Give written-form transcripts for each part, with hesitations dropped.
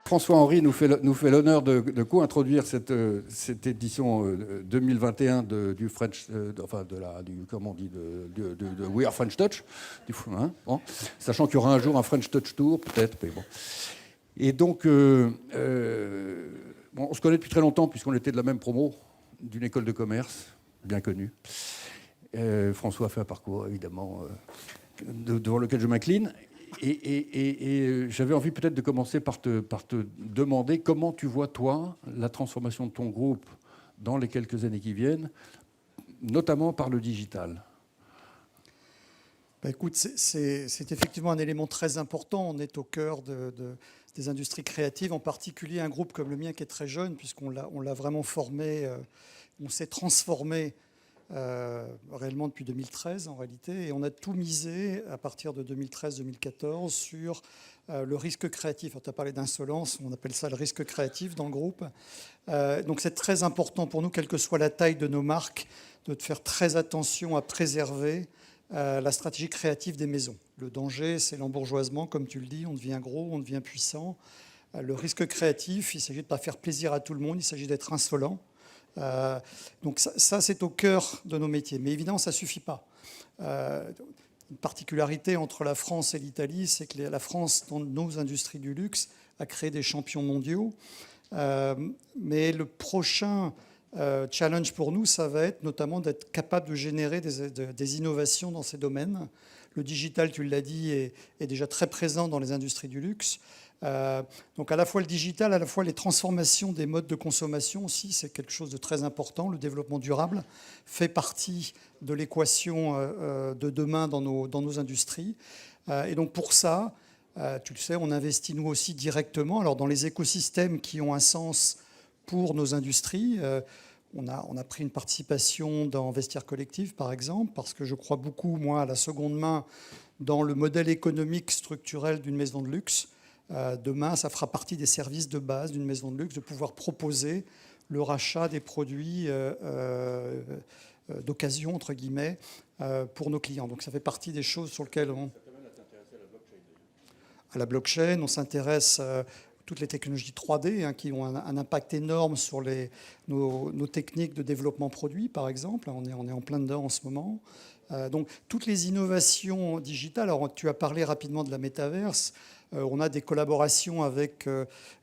François-Henri nous fait l'honneur de co-introduire cette édition 2021 du French, comment on dit, de We Are French Touch, hein, bon, sachant qu'il y aura un jour un French Touch Tour, peut-être, mais bon. Et donc, bon, on se connaît depuis très longtemps, puisqu'on était de la même promo, d'une école de commerce, bien connue. François a fait un parcours, évidemment, devant lequel je m'incline. Et j'avais envie peut-être de commencer par te demander comment tu vois, toi, la transformation de ton groupe dans les quelques années qui viennent, notamment par le digital. Bah écoute, c'est effectivement un élément très important. On est au cœur des industries créatives, en particulier un groupe comme le mien qui est très jeune, puisqu'on l'a vraiment formé, on s'est transformé réellement depuis 2013 en réalité, et on a tout misé à partir de 2013-2014 sur le risque créatif. Tu as parlé d'insolence, on appelle ça le risque créatif dans le groupe. Donc c'est très important pour nous, quelle que soit la taille de nos marques, de faire très attention à préserver la stratégie créative des maisons. Le danger, c'est l'embourgeoisement, comme tu le dis, on devient gros, on devient puissant. Le risque créatif, il s'agit de ne pas faire plaisir à tout le monde, il s'agit d'être insolent. Donc ça, c'est au cœur de nos métiers. Mais évidemment, ça ne suffit pas. Une particularité entre la France et l'Italie, c'est que la France, dans nos industries du luxe, a créé des champions mondiaux. Mais le prochain challenge pour nous, ça va être notamment d'être capable de générer des innovations dans ces domaines. Le digital, tu l'as dit, est déjà très présent dans les industries du luxe. Donc à la fois le digital, à la fois les transformations des modes de consommation aussi, c'est quelque chose de très important. Le développement durable fait partie de l'équation de demain dans nos industries. Et donc pour ça, tu le sais, on investit nous aussi directement alors dans les écosystèmes qui ont un sens pour nos industries. On a pris une participation dans Vestiaire Collectif, par exemple, parce que je crois beaucoup, moi, à la seconde main, dans le modèle économique structurel d'une maison de luxe. Demain, ça fera partie des services de base d'une maison de luxe, de pouvoir proposer le rachat des produits d'occasion, entre guillemets, pour nos clients. Donc ça fait partie des choses sur lesquelles on... À la blockchain, on s'intéresse à toutes les technologies 3D hein, qui ont un impact énorme sur nos techniques de développement produit, par exemple. On est en plein dedans en ce moment. Donc toutes les innovations digitales, alors tu as parlé rapidement de la métaverse, on a des collaborations avec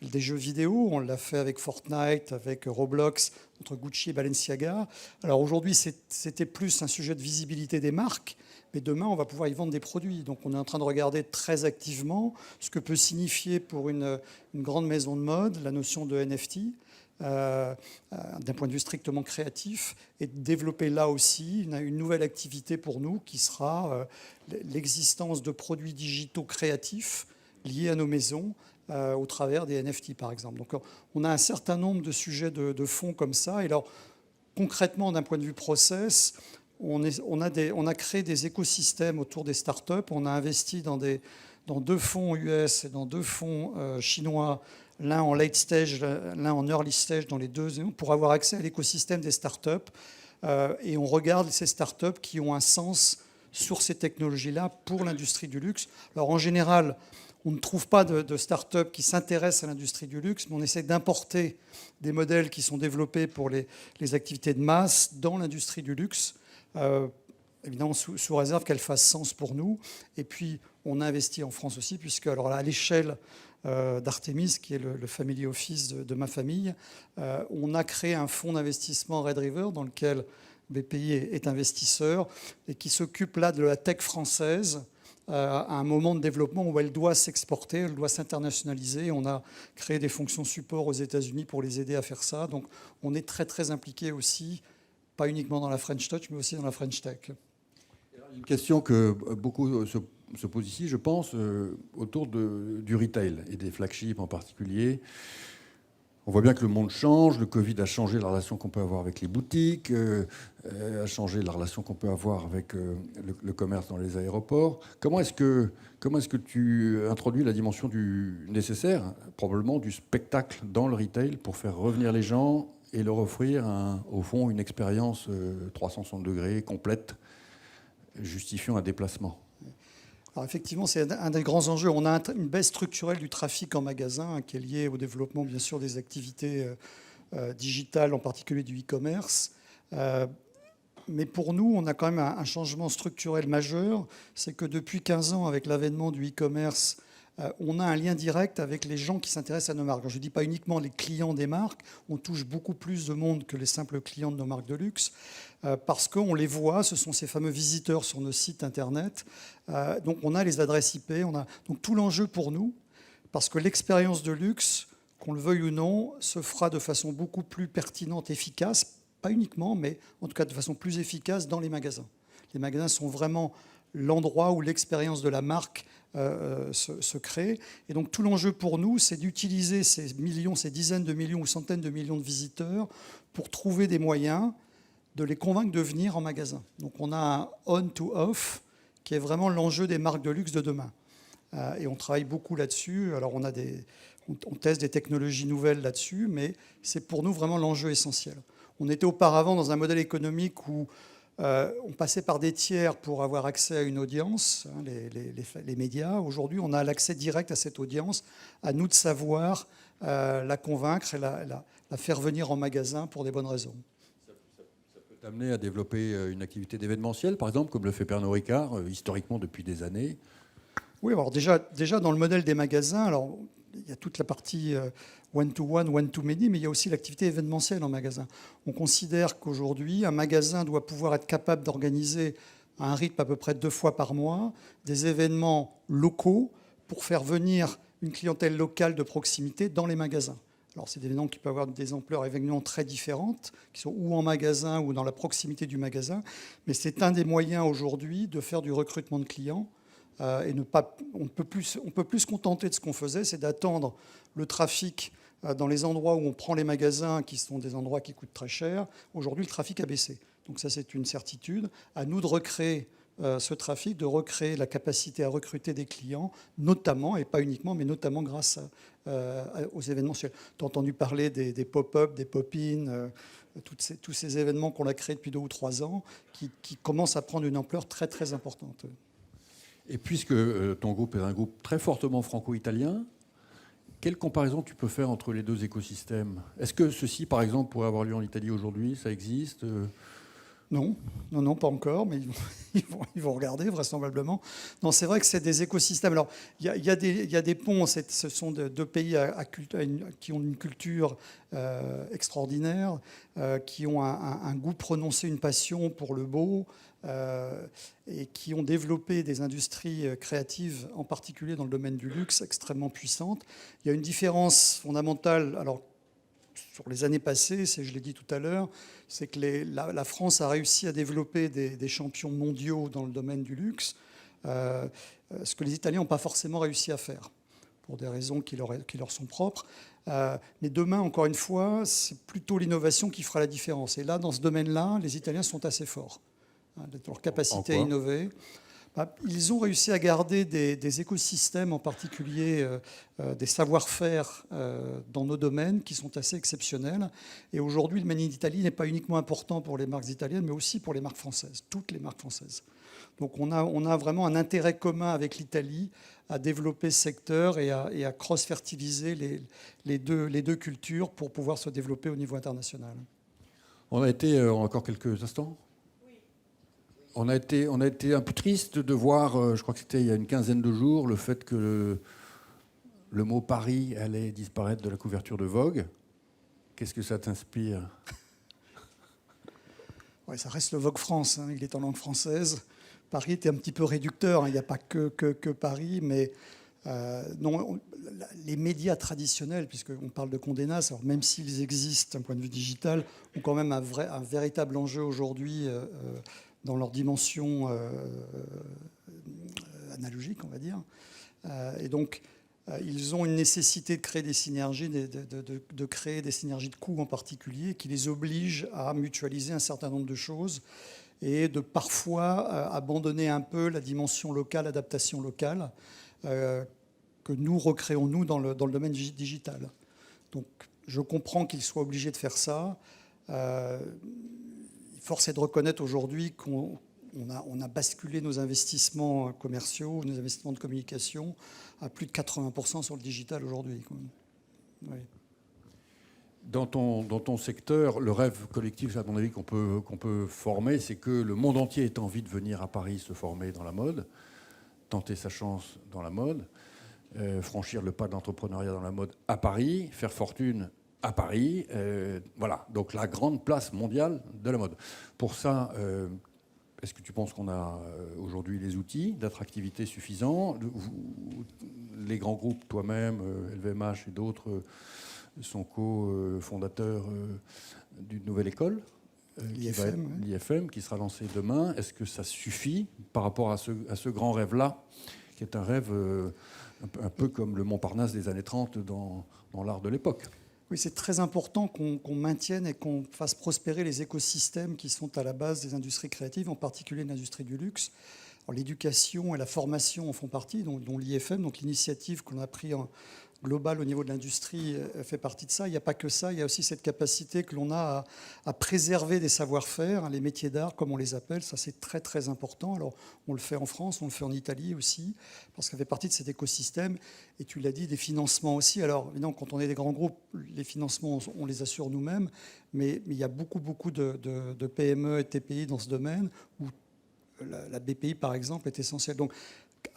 des jeux vidéo, on l'a fait avec Fortnite, avec Roblox, entre Gucci et Balenciaga. Alors aujourd'hui c'était plus un sujet de visibilité des marques, mais demain on va pouvoir y vendre des produits. Donc on est en train de regarder très activement ce que peut signifier pour une grande maison de mode la notion de NFT. D'un point de vue strictement créatif, et de développer là aussi une nouvelle activité pour nous qui sera l'existence de produits digitaux créatifs liés à nos maisons au travers des NFT par exemple. Donc on a un certain nombre de sujets de fond comme ça. Et alors concrètement d'un point de vue process, on a créé des écosystèmes autour des startups. On a investi dans 2 fonds US et dans 2 fonds chinois, l'un en late stage, l'un en early stage dans les 2, pour avoir accès à l'écosystème des startups. Et on regarde ces startups qui ont un sens sur ces technologies-là pour l'industrie du luxe. Alors en général, on ne trouve pas de start-up qui s'intéressent à l'industrie du luxe, mais on essaie d'importer des modèles qui sont développés pour les activités de masse dans l'industrie du luxe, évidemment sous réserve qu'elles fassent sens pour nous. Et puis, on a investi en France aussi, puisque alors à l'échelle d'Artemis, qui est le family office de ma famille, on a créé un fonds d'investissement Red River dans lequel BPI est investisseur et qui s'occupe là de la tech française à un moment de développement où elle doit s'exporter, elle doit s'internationaliser. On a créé des fonctions support aux États-Unis pour les aider à faire ça. Donc on est très très impliqué aussi, pas uniquement dans la French Touch, mais aussi dans la French Tech. Une question que beaucoup se posent ici, je pense, autour du retail et des flagships en particulier. On voit bien que le monde change, le Covid a changé la relation qu'on peut avoir avec les boutiques, a changé la relation qu'on peut avoir avec le commerce dans les aéroports. Comment est-ce que tu introduis la dimension du nécessaire, probablement du spectacle dans le retail pour faire revenir les gens et leur offrir, au fond, une expérience 360 degrés complète, justifiant un déplacement? Alors effectivement, c'est un des grands enjeux. On a une baisse structurelle du trafic en magasin qui est liée au développement, bien sûr, des activités digitales, en particulier du e-commerce. Mais pour nous, on a quand même un changement structurel majeur. C'est que depuis 15 ans, avec l'avènement du e-commerce, on a un lien direct avec les gens qui s'intéressent à nos marques. Alors, je ne dis pas uniquement les clients des marques, on touche beaucoup plus de monde que les simples clients de nos marques de luxe, parce qu'on les voit, ce sont ces fameux visiteurs sur nos sites internet. Donc on a les adresses IP, donc tout l'enjeu pour nous, parce que l'expérience de luxe, qu'on le veuille ou non, se fera de façon beaucoup plus pertinente, efficace, pas uniquement, mais en tout cas de façon plus efficace dans les magasins. Les magasins sont vraiment l'endroit où l'expérience de la marque se crée. Et donc tout l'enjeu pour nous, c'est d'utiliser ces millions, ces dizaines de millions ou centaines de millions de visiteurs pour trouver des moyens de les convaincre de venir en magasin. Donc on a un on-to-off qui est vraiment l'enjeu des marques de luxe de demain. Et on travaille beaucoup là-dessus. Alors on teste des technologies nouvelles là-dessus, mais c'est pour nous vraiment l'enjeu essentiel. On était auparavant dans un modèle économique où on passait par des tiers pour avoir accès à une audience, les médias. Aujourd'hui, on a l'accès direct à cette audience. À nous de savoir la convaincre et la faire venir en magasin pour des bonnes raisons. Ça peut t'amener à développer une activité d'événementiel, par exemple, comme le fait Pernod Ricard, historiquement depuis des années. Oui, alors déjà dans le modèle des magasins, alors il y a toute la partie one-to-one, one-to-many, mais il y a aussi l'activité événementielle en magasin. On considère qu'aujourd'hui, un magasin doit pouvoir être capable d'organiser à un rythme à peu près 2 fois par mois des événements locaux pour faire venir une clientèle locale de proximité dans les magasins. Alors, c'est des événements qui peuvent avoir des ampleurs événements très différentes, qui sont ou en magasin ou dans la proximité du magasin, mais c'est un des moyens aujourd'hui de faire du recrutement de clients. Et on peut plus se contenter de ce qu'on faisait, c'est d'attendre le trafic dans les endroits où on prend les magasins, qui sont des endroits qui coûtent très cher. Aujourd'hui, le trafic a baissé. Donc ça, c'est une certitude. À nous de recréer ce trafic, de recréer la capacité à recruter des clients, notamment, et pas uniquement, mais notamment grâce aux événementiels. Tu as entendu parler des pop-up, des pop-in, tous ces événements qu'on a créés depuis 2 ou 3 ans, qui commencent à prendre une ampleur très, très importante. Et puisque ton groupe est un groupe très fortement franco-italien, quelle comparaison tu peux faire entre les deux écosystèmes ? Est-ce que ceci, par exemple, pourrait avoir lieu en Italie aujourd'hui ? Ça existe ? Non, pas encore, mais ils vont regarder vraisemblablement. Non, c'est vrai que c'est des écosystèmes. Alors, il y a des ponts. Ce sont 2 pays qui ont une culture extraordinaire, qui ont un goût prononcé, une passion pour le beau, et qui ont développé des industries créatives, en particulier dans le domaine du luxe, extrêmement puissantes. Il y a une différence fondamentale. Alors, sur les années passées, je l'ai dit tout à l'heure, c'est que la France a réussi à développer des champions mondiaux dans le domaine du luxe, ce que les Italiens n'ont pas forcément réussi à faire, pour des raisons qui leur sont propres. Mais demain, encore une fois, c'est plutôt l'innovation qui fera la différence. Et là, dans ce domaine-là, les Italiens sont assez forts. Leur capacité à innover. Ils ont réussi à garder des écosystèmes, en particulier des savoir-faire dans nos domaines qui sont assez exceptionnels. Et aujourd'hui, le Made in Italy n'est pas uniquement important pour les marques italiennes, mais aussi pour les marques françaises, toutes les marques françaises. Donc on a vraiment un intérêt commun avec l'Italie à développer ce secteur et à cross-fertiliser les deux cultures pour pouvoir se développer au niveau international. On a été, encore quelques instants ? On a été un peu triste de voir, je crois que c'était il y a une quinzaine de jours, le fait que le mot Paris allait disparaître de la couverture de Vogue. Qu'est-ce que ça t'inspire ? Ouais, ça reste le Vogue France, il est en langue française. Paris était un petit peu réducteur, il n'y a pas que Paris, mais non, les médias traditionnels, puisqu'on parle de Condé Nast, alors même s'ils existent d'un point de vue digital, ont quand même un véritable enjeu aujourd'hui dans leur dimension analogique, on va dire. Et donc, ils ont une nécessité de créer des synergies, de créer des synergies de coûts en particulier, qui les obligent à mutualiser un certain nombre de choses et de parfois abandonner un peu la dimension locale, adaptation locale, que nous recréons, nous, dans le domaine digital. Donc, je comprends qu'ils soient obligés de faire ça. Force est de reconnaître aujourd'hui qu'on on a basculé nos investissements commerciaux, nos investissements de communication à plus de 80% sur le digital aujourd'hui. Oui. Dans ton secteur, le rêve collectif, à mon avis, qu'on peut former, c'est que le monde entier ait envie de venir à Paris se former dans la mode, tenter sa chance dans la mode, franchir le pas d'entrepreneuriat dans la mode à Paris, faire fortune à Paris. Voilà, donc la grande place mondiale de la mode. Pour ça, est-ce que tu penses qu'on a aujourd'hui les outils d'attractivité suffisants? Les grands groupes, toi-même, LVMH et d'autres, sont co-fondateurs d'une nouvelle école, l'IFM, qui sera lancée demain. Est-ce que ça suffit par rapport à ce grand rêve-là, qui est un rêve un peu comme le Montparnasse des années 30 dans l'art de l'époque? Oui, c'est très important qu'on maintienne et qu'on fasse prospérer les écosystèmes qui sont à la base des industries créatives, en particulier l'industrie du luxe. L'éducation et la formation en font partie, dont l'IFM, donc l'initiative qu'on a prise globale au niveau de l'industrie fait partie de ça. Il n'y a pas que ça, il y a aussi cette capacité que l'on a à préserver des savoir-faire, les métiers d'art comme on les appelle, ça c'est très très important. Alors on le fait en France, on le fait en Italie aussi, parce que ça fait partie de cet écosystème. Et tu l'as dit, des financements aussi. Alors évidemment, quand on est des grands groupes, les financements, on les assure nous-mêmes, mais il y a beaucoup de PME et TPI dans ce domaine où la BPI par exemple est essentielle. Donc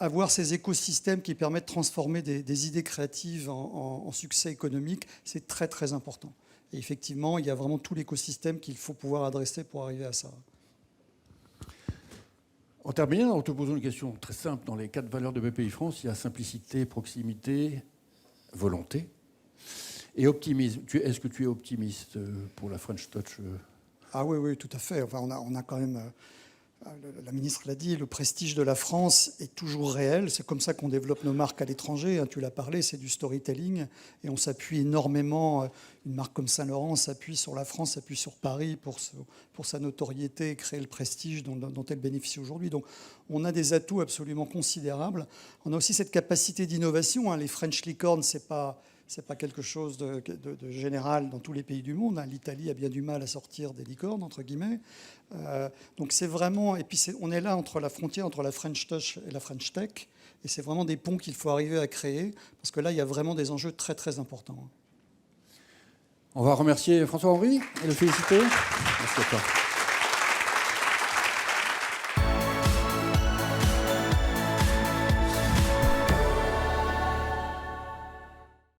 avoir ces écosystèmes qui permettent de transformer des idées créatives en succès économique, c'est très très important. Et effectivement, il y a vraiment tout l'écosystème qu'il faut pouvoir adresser pour arriver à ça. En terminant, en te posant une question très simple, dans les 4 valeurs de BPI France, il y a simplicité, proximité, volonté et optimisme. Est-ce que tu es optimiste pour la French Touch? Ah oui, tout à fait. Enfin, on a quand même... La ministre l'a dit, le prestige de la France est toujours réel. C'est comme ça qu'on développe nos marques à l'étranger. Tu l'as parlé, c'est du storytelling. Et on s'appuie énormément. Une marque comme Saint-Laurent s'appuie sur la France, s'appuie sur Paris pour sa notoriété et créer le prestige dont elle bénéficie aujourd'hui. Donc on a des atouts absolument considérables. On a aussi cette capacité d'innovation. Les French Licornes, c'est pas quelque chose de général dans tous les pays du monde. L'Italie a bien du mal à sortir des licornes, entre guillemets. Donc c'est vraiment... Et puis on est là entre la frontière entre la French Touch et la French Tech. Et c'est vraiment des ponts qu'il faut arriver à créer. Parce que là, il y a vraiment des enjeux très, très importants. On va remercier François-Henri et le féliciter. Merci à toi.